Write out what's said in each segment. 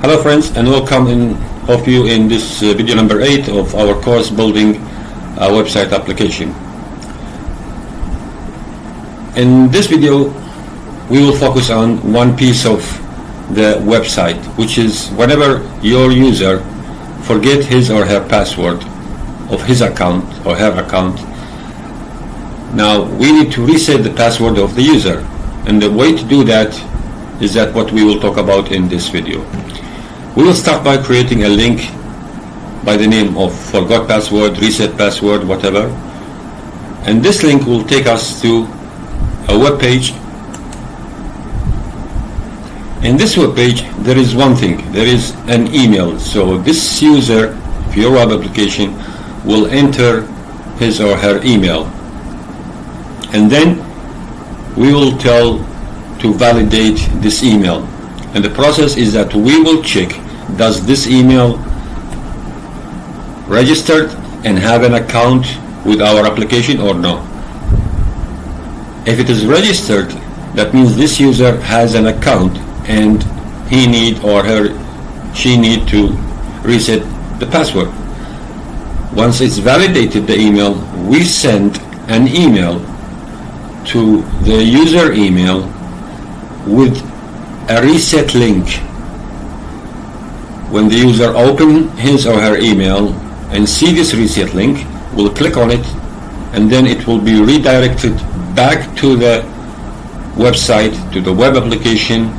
Hello friends, and welcome of you in this video number 8 of our course building a website application. In this video we will focus on one piece of the website, which is whenever your user forget his or her password of his account or her account. Now we need to reset the password of the user, and the way to do that is that what we will talk about in this video. We will start by creating a link by the name of forgot password, reset password, whatever, and this link will take us to a web page. In this web page there is one thing, there is an email. So this user of your web application will enter his or her email, and then we will tell to validate this email. And the process is that we will check, does this email registered and have an account with our application or no? If it is registered, that means this user has an account and he need or she need to reset the password. Once it's validated the email, we send an email to the user email with a reset link. When the user open his or her email and see this reset link, will click on it, and then it will be redirected back to the website, to the web application,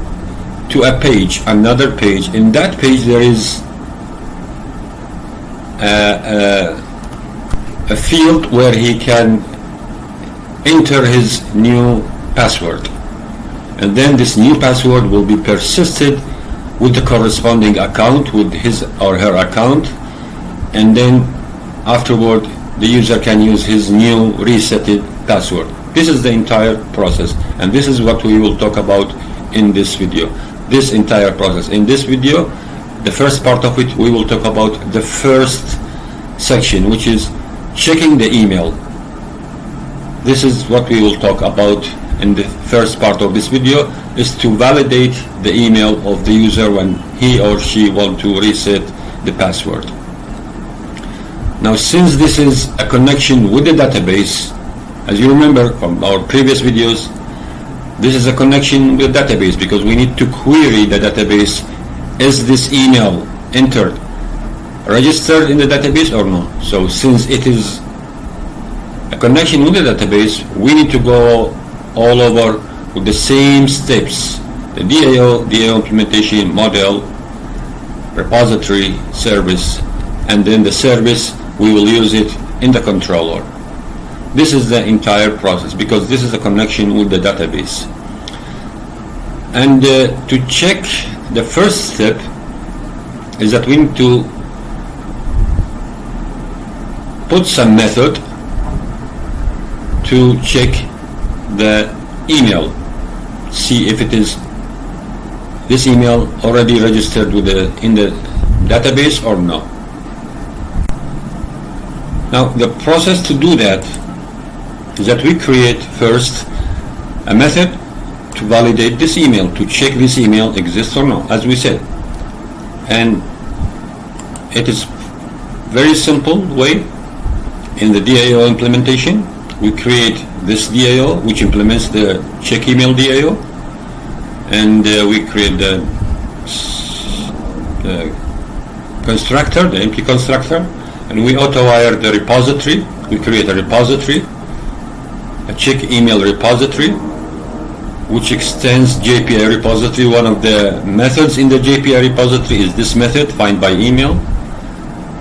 to a page, another page. In that page there is a field where he can enter his new password, and then this new password will be persisted with the corresponding account, with his or her account, and then afterward the user can use his new resetted password. This is the entire process, and this is what we will talk about in this video. This entire process. In this video, the first part of it, we will talk about the first section, which is checking the email. This is what we will talk about in the first part of this video, is to validate the email of the user when he or she want to reset the password. Now, since this is a connection with the database, as you remember from our previous videos, this is a connection with the database because we need to query the database. Is this email entered, registered in the database or no? So since it is a connection with the database, we need to go all over with the same steps: the DAO implementation, model, repository, service, and then the service we will use it in the controller. This is the entire process because this is a connection with the database. And to check, the first step is that we need to put some method to check the email, see if it is this email already registered with in the database or no. Now the process to do that is that we create first a method to validate this email, to check this email exists or no, as we said. And it is very simple way. In the DAO implementation, we create this DAO which implements the check email DAO, and we create the constructor, the empty constructor, and we auto-wire the repository. We create a repository, a check email repository, which extends JPI repository. One of the methods in the JPI repository is this method, find by email,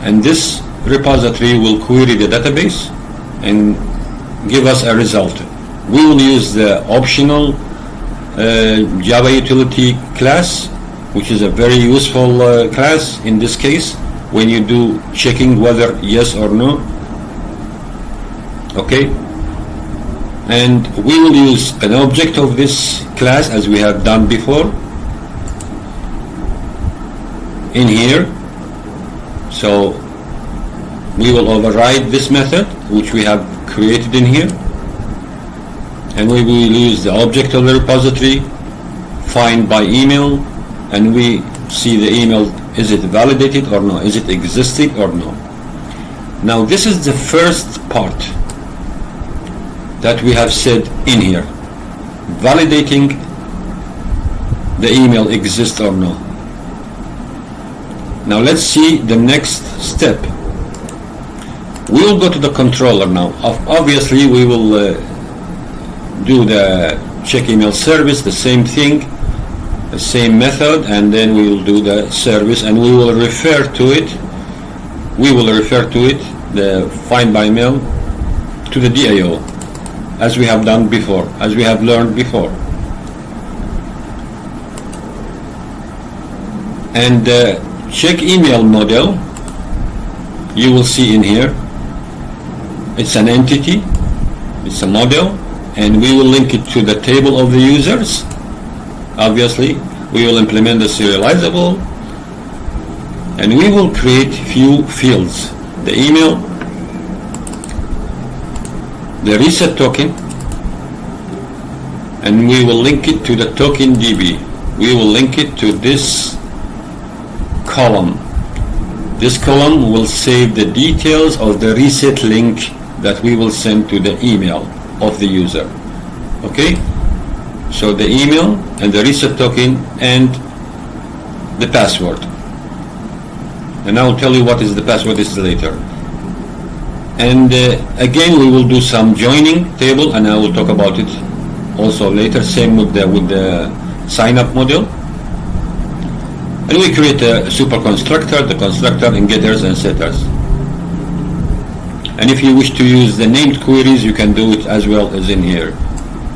and this repository will query the database and give us a result. We will use the optional Java utility class, which is a very useful class in this case when you do checking whether yes or no. Okay, and we will use an object of this class as we have done before in here. So we will override this method which we have created in here, and we will use the object of the repository, find by email, and we see the email, is it validated or no, is it existing or no. Now this is the first part that we have said in here, validating the email exists or no. Now let's see the next step. We will go to the controller now. Obviously we will do the check email service, the same thing, the same method, and then we will do the service, and we will refer to it, the find by mail, to the DAO, as we have done before, as we have learned before. And the check email model, you will see in here, it's an entity, it's a model, and we will link it to the table of the users. Obviously, we will implement the serializable, and we will create few fields: the email, the reset token, and we will link it to the token DB. We will link it to this column. This column will save the details of the reset link that we will send to the email of the user. Okay? So the email and the reset token and the password. And I will tell you what is the password is later. And again, we will do some joining table, and I will talk about it also later. Same with the sign up model. And we create a super constructor, the constructor and getters and setters. And if you wish to use the named queries, you can do it as well as in here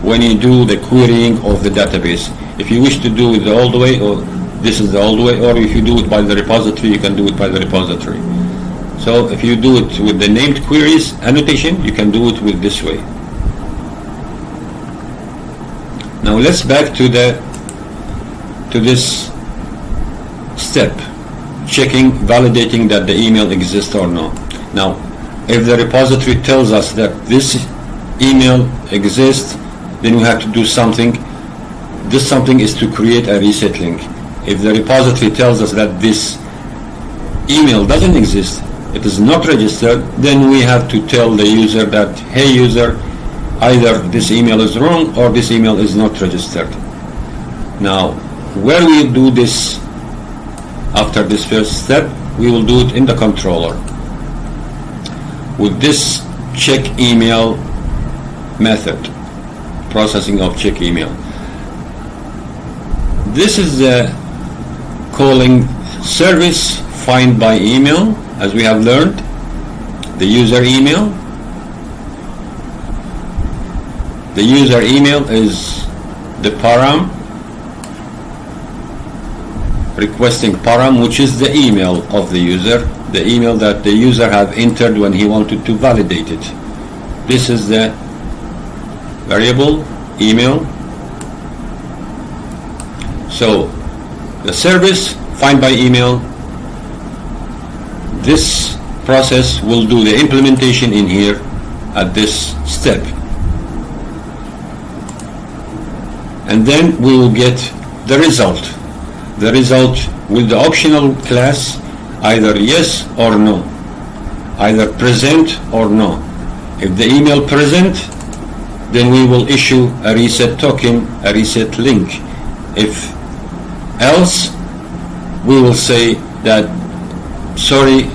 when you do the querying of the database. If you wish to do it all the way, or this is the old way, or if you do it by the repository, you can do it by the repository. So if you do it with the named queries annotation, you can do it with this way. Now let's back to this step, checking, validating that the email exists or no. Now, if the repository tells us that this email exists, then we have to do something. This something is to create a reset link. If the repository tells us that this email doesn't exist, it is not registered, then we have to tell the user that, hey user, either this email is wrong or this email is not registered. Now, where we do this after this first step, we will do it in the controller with this check email method, processing of check email. This is the calling service find by email, as we have learned, the user email. The user email is the param, requesting param, which is the email of the user, the email that the user have entered when he wanted to validate it. This is the variable email. So the service find by email, this process will do the implementation in here at this step, and then we will get the result with the optional class, either yes or no, either present or no. If the email present, then we will issue a reset token, a reset link. If else, we will say that, sorry,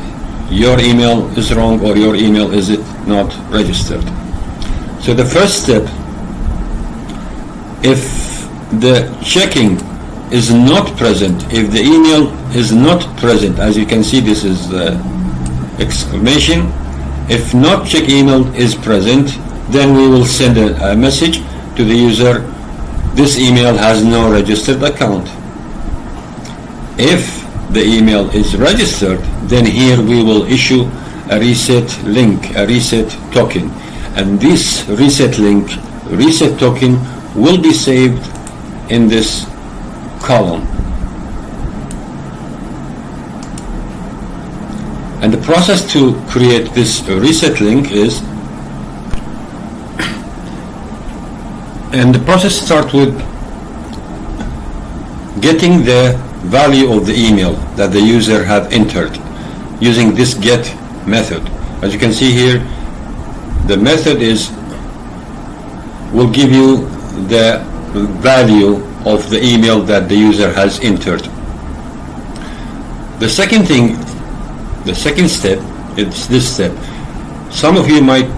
your email is wrong, or your email is not registered. So the first step, if the checking is not present, if the email is not present, as you can see, this is the exclamation. If not check email is present, then we will send a message to the user, this email has no registered account. If the email is registered, then here we will issue a reset link, a reset token, and this reset link, reset token, will be saved in this column. And the process to create this reset link is, and the process starts with getting the value of the email that the user had entered using this get method. As you can see here, the method will give you the value of the email that the user has entered. The second step is this step. Some of you might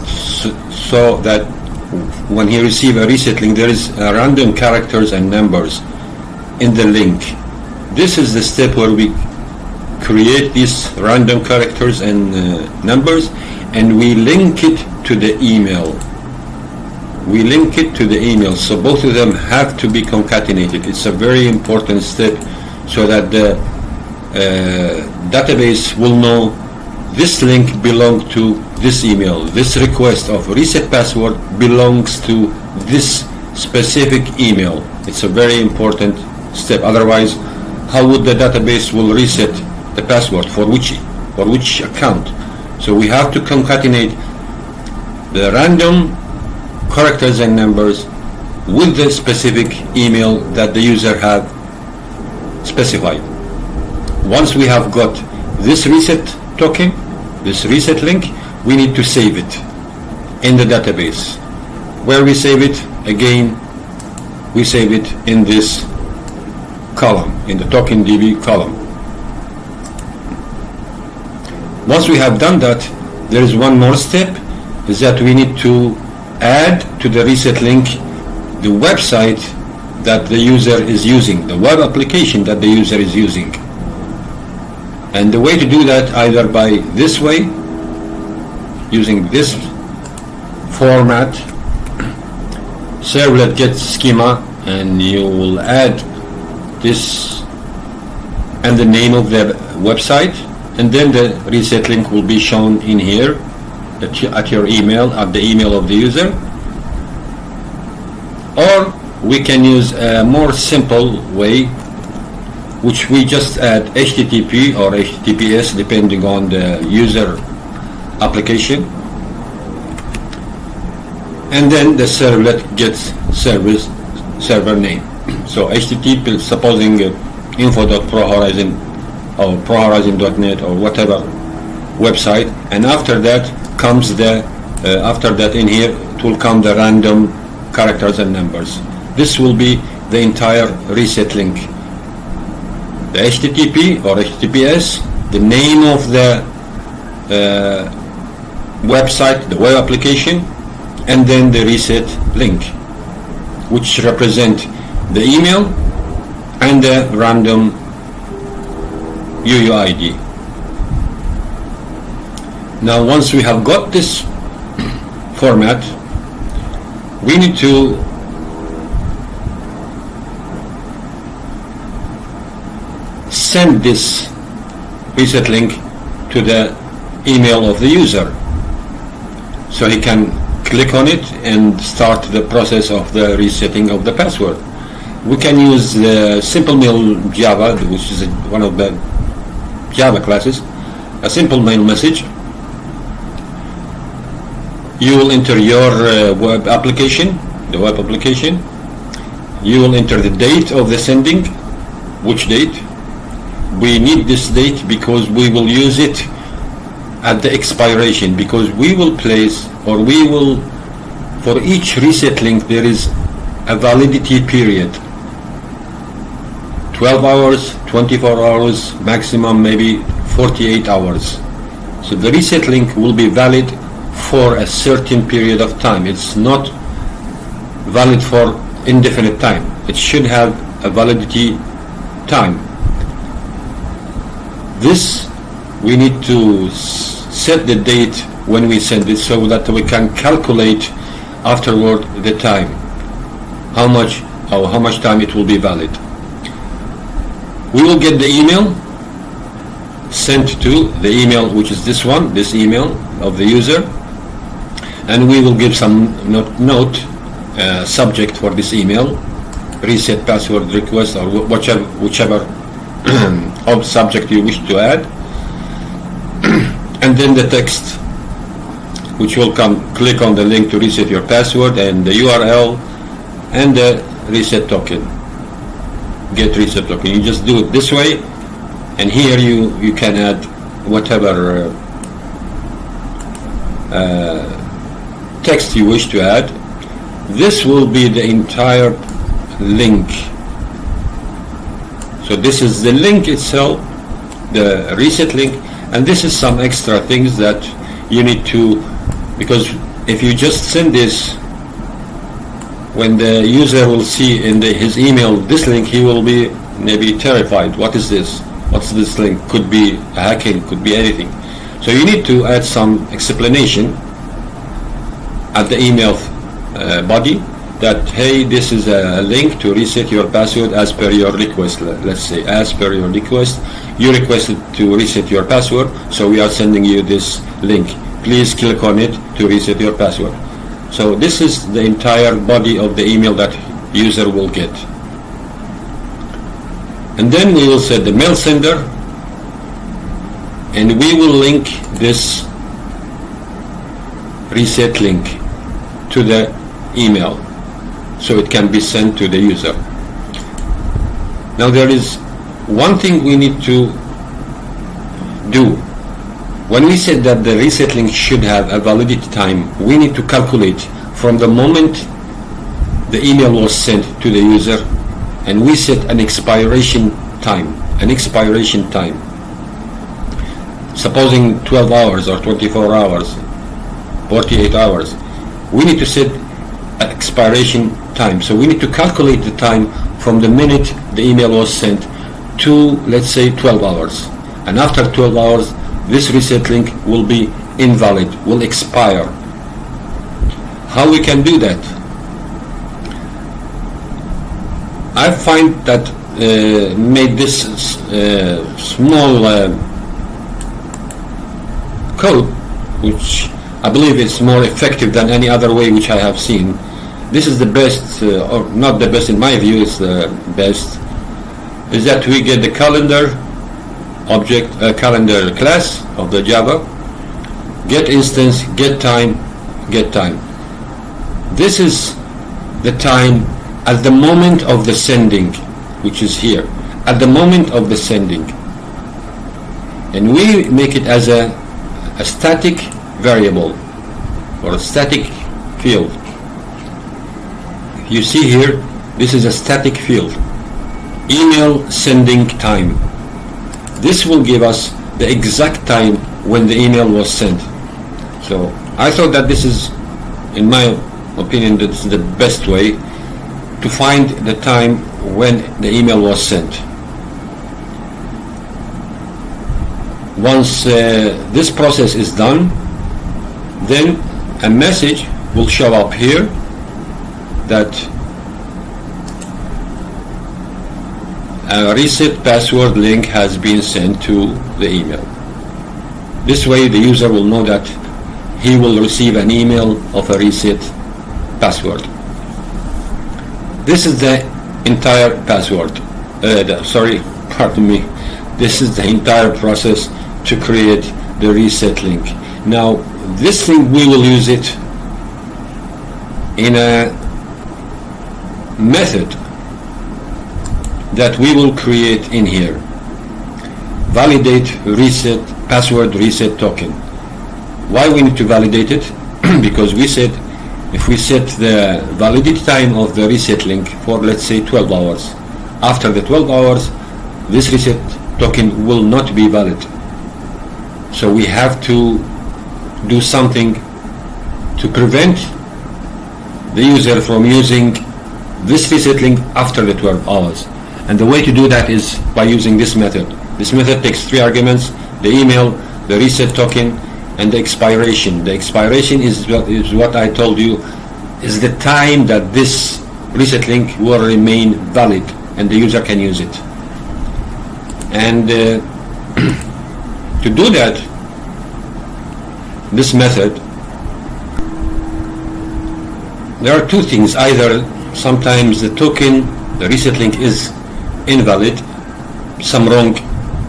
saw that when he received a reset link, there is random characters and numbers in the link. This is the step where we create these random characters and numbers, and we link it to the email. We link it to the email, so both of them have to be concatenated. It's a very important step so that the database will know this link belongs to this email. This request of reset password belongs to this specific email. It's a very important step. Otherwise, how would the database will reset the password for which account? So we have to concatenate the random characters and numbers with the specific email that the user had specified. Once we have got this reset token, this reset link, we need to save it in the database. Where we save it, again, we save it in this column, in the token DB column. Once we have done that, there is one more step, is that we need to add to the reset link the website that the user is using, the web application that the user is using. And the way to do that, either by this way, using this format, servlet get schema, and you will add this and the name of the website, and then the reset link will be shown in here at your email, at the email of the user. Or we can use a more simple way, which we just add HTTP or HTTPS depending on the user application, and then the servlet gets server name. So HTTP, supposing info.prohorizon or prohorizon.net or whatever website, and after that comes in here it will come the random characters and numbers. This will be the entire reset link. The HTTP or HTTPS, the name of the website, the web application, and then the reset link, which represent the email and the random UUID. Now, once we have got this format, we need to send this reset link to the email of the user, so he can click on it and start the process of the resetting of the password. We can use the simple mail Java, which is one of the Java classes, a simple mail message. You will enter your web application, the web application. You will enter the date of the sending, which date. We need this date because we will use it at the expiration, because we will place, or we will, for each reset link there is a validity period, 12 hours, 24 hours, maximum maybe 48 hours. So the reset link will be valid for a certain period of time. It's not valid for indefinite time. It should have a validity time. This we need to set the date when we send it, so that we can calculate afterward the time, how much time it will be valid. We will get the email sent to the email, which is this one, this email of the user, and we will give some note subject for this email, reset password request, or whichever subject you wish to add, and then the text, which will come, click on the link to reset your password, and the URL and the reset token. get reset token. You just do it this way, and here you can add whatever text you wish to add. This will be the entire link. So this is the link itself, the reset link, and this is some extra things that you need to, because if you just send this, when the user will see in his email this link, he will be maybe terrified. What is this? What's this link? Could be hacking, could be anything. So you need to add some explanation at the email body that, hey, this is a link to reset your password as per your request. Let's say, as per your request, you requested to reset your password, so we are sending you this link. Please click on it to reset your password. So this is the entire body of the email that user will get. And then we will set the mail sender, and we will link this reset link to the email so it can be sent to the user. Now there is one thing we need to do. When we said that the reset link should have a validity time, we need to calculate from the moment the email was sent to the user, and we set an expiration time. Supposing 12 hours or 24 hours, 48 hours, we need to set an expiration time. So we need to calculate the time from the minute the email was sent to, let's say, 12 hours. And after 12 hours, this reset link will be invalid, will expire. How we can do that? I find that made this small code, which I believe is more effective than any other way which I have seen. This is the best, or not the best in my view, it's the best, is that we get the calendar object, calendar class of the Java, get instance, get time. This is the time at the moment of the sending, which is here, at the moment of the sending. And we make it as a static variable or a static field. You see here, this is a static field. Email sending time. This will give us the exact time when the email was sent. So I thought that this is, in my opinion, this is the best way to find the time when the email was sent. Once this process is done, then a message will show up here that a reset password link has been sent to the email. This way the user will know that he will receive an email of a reset password. This is the entire password. This is the entire process to create the reset link. Now, this thing, we will use it in a method that we will create in here. Validate reset password reset token. Why we need to validate it? Because we said if we set the validity time of the reset link for, let's say, 12 hours, after the 12 hours this reset token will not be valid. So we have to do something to prevent the user from using this reset link after the 12 hours. And the way to do that is by using this method. This method takes 3 arguments: the email, the reset token, and the expiration. The expiration is what I told you is the time that this reset link will remain valid and the user can use it. And to do that, this method, there are 2 things. Either sometimes the token, the reset link is invalid, some wrong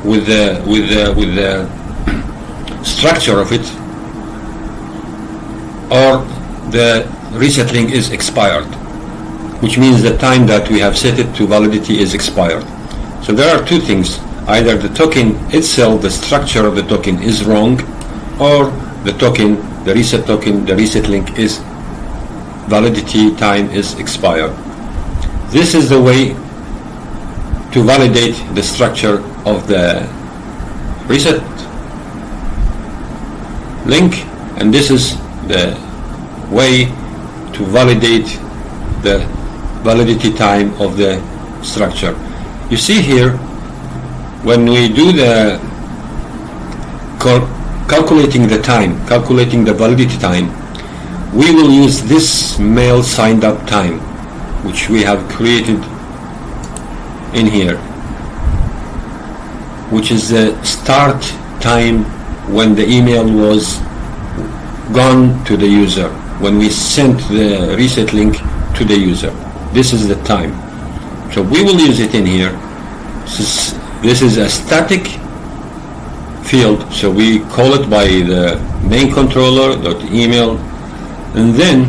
with the structure of it, or the reset link is expired. which means the time that we have set it to validity is expired. So there are two things. Either the token itself, the structure of the token is wrong, or the token, the reset link is validity time is expired. This is the way to validate the structure of the reset link, and this is the way to validate the validity time of the structure. You see here, when we do the calculating the time, calculating the validity time, we will use this mail signed up time, which we have created in here, which is the start time when the email was gone to the user, when we sent the reset link to the user. This is the time. So we will use it in here. This is a static field, so we call it by the main controller.email, and then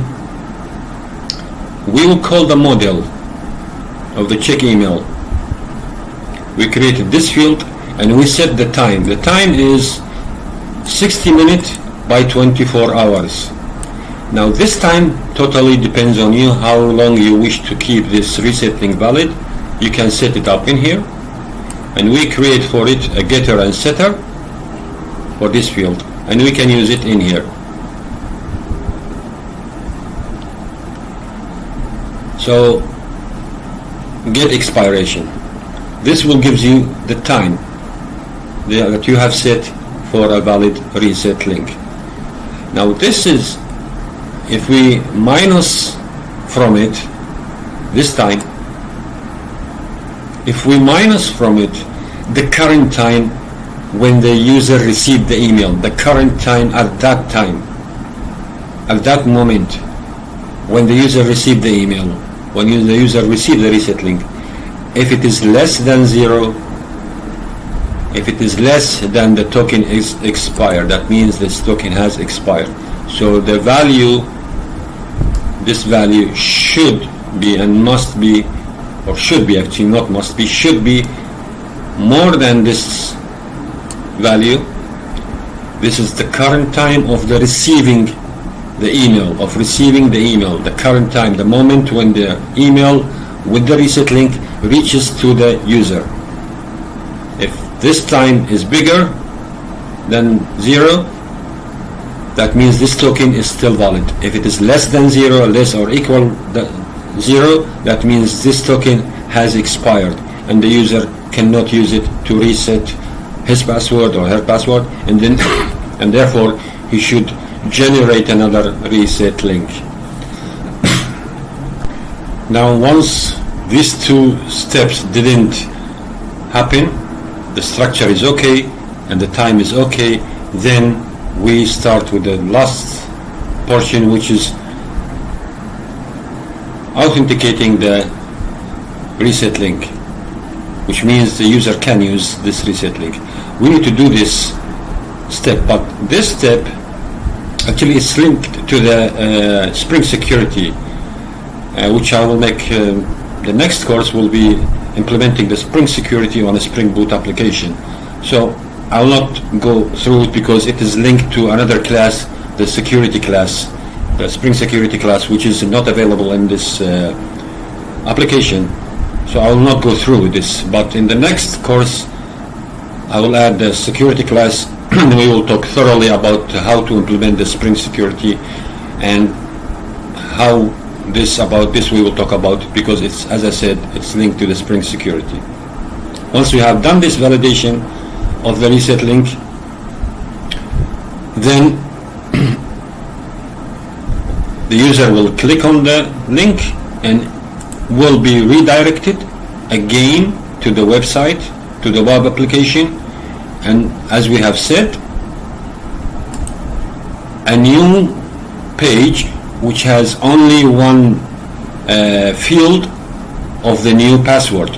we will call the model of the check email. We created this field and we set the time. The time is 60 minutes by 24 hours. Now this time totally depends on you how long you wish to keep this reset link valid. You can set it up in here, and we create for it a getter and setter for this field, and we can use it in here. So get expiration. This will give you the time that you have set for a valid reset link. Now this is, if we minus from it this time, if we minus from it the current time when the user received the email, the current time at that time, at that moment when the user received the email, when the user received the reset link, if it is less than 0, if it is less than the token is expired, that means this token has expired. So the value, this value should be and must be, or should be, actually not must be, should be more than this value. This is the current time of the receiving the email, the current time, the moment when the email with the reset link reaches to the user. If this time is bigger than 0, that means this token is still valid. If it is less than 0, less or equal to 0, that means this token has expired and the user cannot use it to reset his password or her password, and then and therefore he should generate another reset link. Now once these two steps didn't happen, the structure is okay and the time is okay, then we start with the last portion, which is authenticating the reset link, which means the user can use this reset link. We need to do this step, but this step actually is linked to the Spring Security, which I will make, the next course will be implementing the Spring Security on a Spring Boot application. So I will not go through it because it is linked to another class, the security class, the Spring Security class, which is not available in this application. So I will not go through this, but in the next course I will add the security class and we will talk thoroughly about how to implement the Spring Security and how about this we will talk about, because it's, as I said, it's linked to the Spring Security. Once we have done this validation of the reset link, then the user will click on the link and will be redirected again to the website, to the web application, and as we have said, a new page which has only one field of the new password.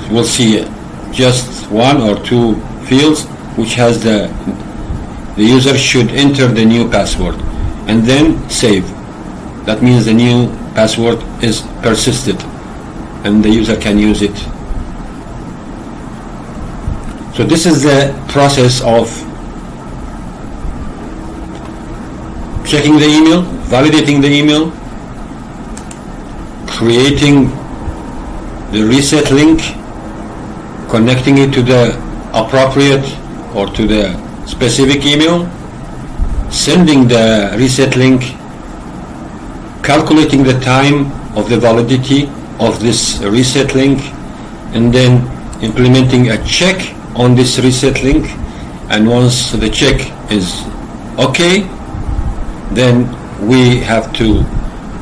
We'll see just one or two fields which has the user should enter the new password and then save. That means the new password is persisted and the user can use it. So this is the process of checking the email, validating the email, creating the reset link, connecting it to the appropriate or to the specific email, sending the reset link, calculating the time of the validity of this reset link, and then implementing a check on this reset link. And once the check is okay, then we have to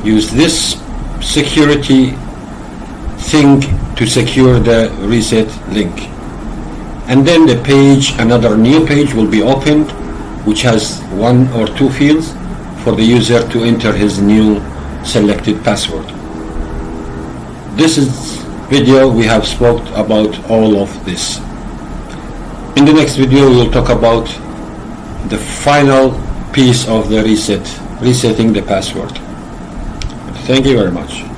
use this security thing to secure the reset link. And then the page, another new page will be opened, which has 1 or 2 fields for the user to enter his new selected password. This is video we have spoke about all of this. In the next video we will talk about the final piece of the resetting the password. Thank you very much.